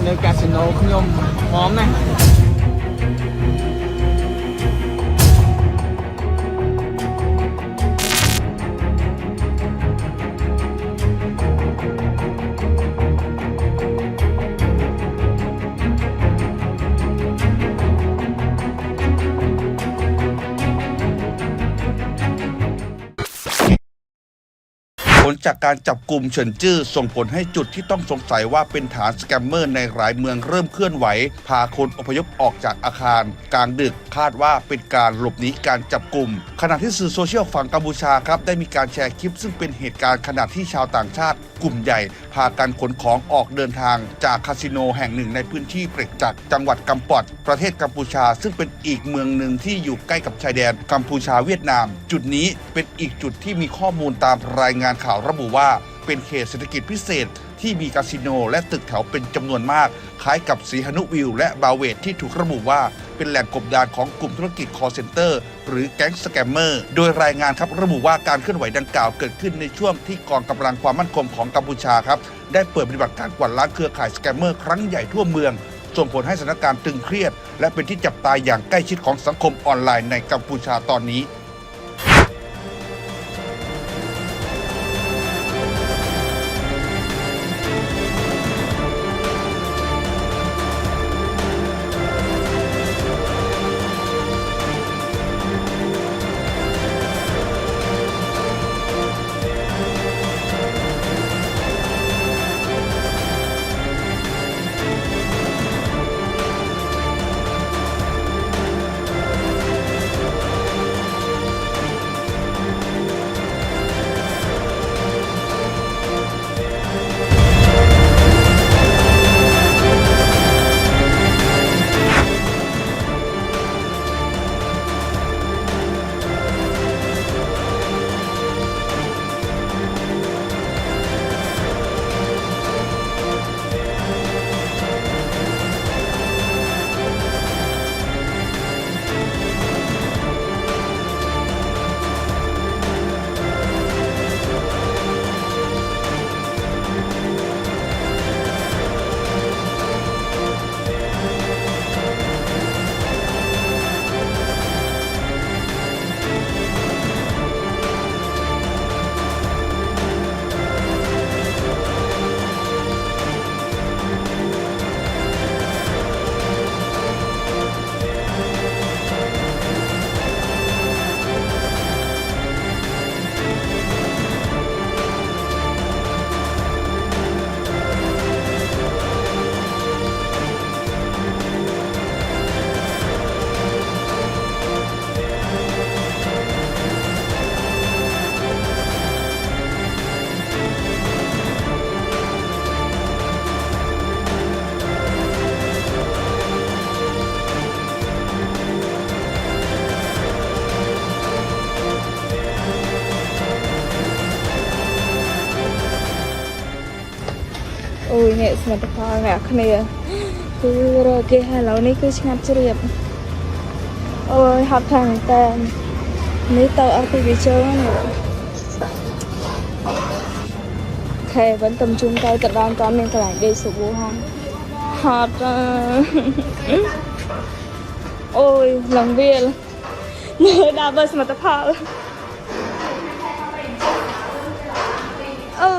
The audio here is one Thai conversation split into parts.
នៅកាស៊ីណូខ្ញុំហ្មងណា ผลจากการจับกลุ่มเฉินจื้อส่งผลให้จุดที่ต้องสงสัยว่าเป็นฐานสแกมเมอร์ในหลายเมืองเริ่มเคลื่อนไหวพาคนอพยพออกจากอาคารกลางดึกคาดว่าเป็นการหลบหนีการจับกลุ่มขณะที่สื่อโซเชียลฝั่งกัมพูชาครับได้มีการแชร์คลิปซึ่งเป็นเหตุการณ์ขณะที่ชาวต่างชาติกลุ่มใหญ่พากันขนของออกเดินทางจากคาสิโนแห่งหนึ่งในพื้นที่เปรกจักจังหวัดกัมปอดประเทศกัมพูชาซึ่งเป็นอีกเมืองหนึ่งที่อยู่ใกล้กับชายแดนกัมพูชาเวียดนามจุดนี้เป็นอีกจุดที่มีข้อมูลตามรายงานข่าวระบุว่าเป็นเขตเศรษฐกิจพิเศษที่มีคาสิโนและตึกแถวเป็นจำนวนมากคล้ายกับสีหนุวิวและบาเวตที่ถูกระบุว่าเป็นแหล่งกบดานของกลุ่มธุรกิจคอลเซ็นเตอร์หรือแก๊งสแกมเมอร์โดยรายงานครับระบุว่าการเคลื่อนไหวดังกล่าวเกิดขึ้นในช่วงที่กองกำลังความมั่นคงของกัมพูชาครับได้เปิดปฏิบัติการกวาดล้างเครือข่ายสแกมเมอร์ครั้งใหญ่ทั่วเมืองส่งผลให้สถานการณ์ตึงเครียดและเป็นที่จับตาอย่างใกล้ชิดของสังคมออนไลน์ในกัมพูชาตอนนี้អូយអ្នកស្មាតផលអ្នកគ្នាគឺរកគេឥឡូវនេះគឺឆ្ងាត់ជ្រាបអូយហត់ខាងតែនេះទៅអត់ពីវាជើងនេះខែvẫn tầm trungទៅតដល់តមានកន្លែងដេកសុបហងហត់អូយឡើងវាលមើលដល់បើស្មាតផលអូ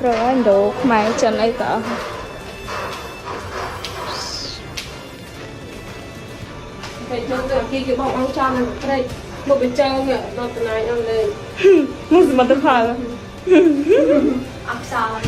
rồi anh đồ mày chân ấy tao phải cho từ kia cái bọc áo tròn này đây một bên trong này nó từ này ăn lên mua gì mà tao phá ăn sao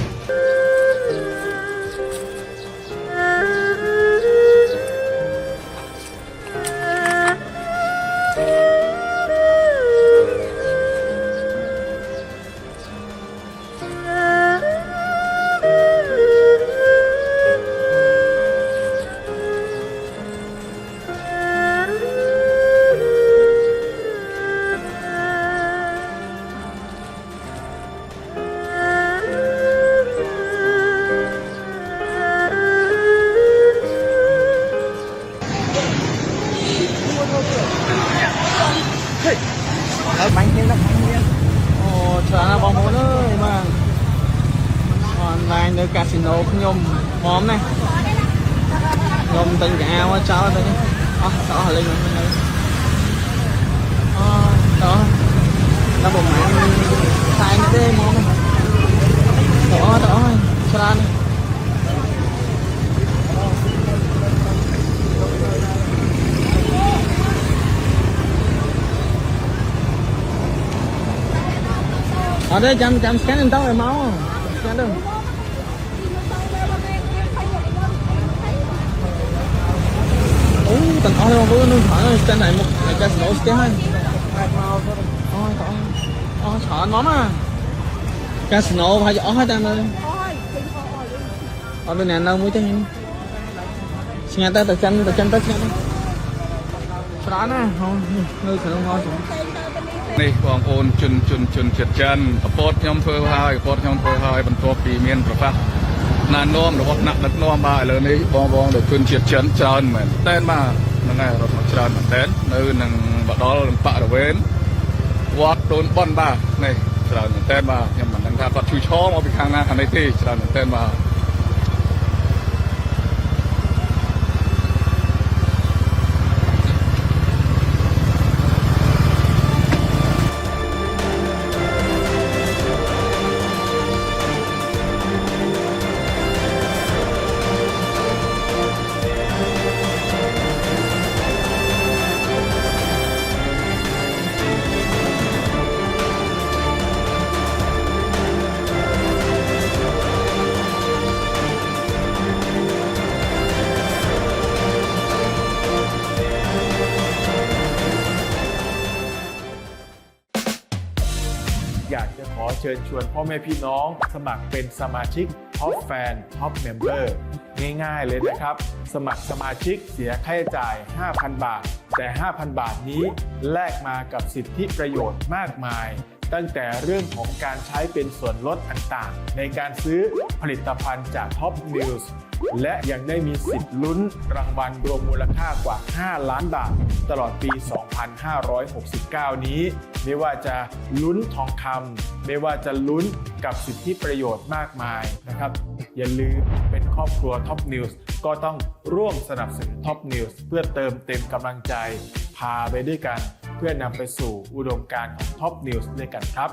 bánh thêm bánh thêm ồ chờ là bóng hồn ơi mà còn online នៅ casino ខ្ញុំហ្មងណាខ្ញុំទិញកៅអៅចោលទៅអស់តោះលេងហ្នឹងទៅតោះដល់ប្រហែលខែនេះទេហ្មងតោះច្រើនអត់ទេចាំ scan ទៅឲ្យមក scan ទៅអូទាំងអស់បងប្អូននឹងត្រូវ scan ឲ្យមុខកាស៊ីណូស្ទះហើយអូច្រើនមកណាកាស៊ីណូហើយអស់ហើយតែមើលអត់មានអ្នកនៅមួយទេស្ងាត់ទៅចិនទៅស្ងាត់ទៅច្រើនណានៅក្នុងហោះនេះបងប្អូនជនចិត្តចិនប្រពតខ្ញុំធ្វើហើយបន្ទាប់ពីមានប្រកាសណានាំរបស់អ្នកដឹកនាំបាទឥឡូវនេះបងដែលជនជាតិចិនច្រើនមែនតែនបាទហ្នឹងហើយរត់មកច្រើនមែនតែននៅនឹងបដលបរិវេណវត្តដូនប៉ុនបាទនេះច្រើនមែនតែនបាទខ្ញុំមិនដឹងថាគាត់ជួយឈរមកពីខាងណាខាងនេះទេច្រើនមែនតែនបាទอยากจะขอเชิญชวนพ่อแม่พี่น้องสมัครเป็นสมาชิก Top Fan Top Member ง่ายๆเลยนะครับสมัครสมาชิกเสียค่าใช้จ่าย 5,000 บาทแต่ 5,000 บาทนี้แลกมากับสิทธิประโยชน์มากมายตั้งแต่เรื่องของการใช้เป็นส่วนลดต่างๆในการซื้อผลิตภัณฑ์จาก Top News และยังได้มีสิทธิ์ลุ้นรางวัลรวมมูลค่ากว่า 5 ล้านบาทตลอดปี 2569 นี้ไม่ว่าจะลุ้นทองคำไม่ว่าจะลุ้นกับสิทธิประโยชน์มากมายนะครับอย่าลืมเป็นครอบครัว Top News ก็ต้องร่วมสนับสนุน Top News เพื่อเติมเต็มกำลังใจพาไปด้วยกันเพื่อนำไปสู่อุดมการณ์ของ Top News ด้วยกันครับ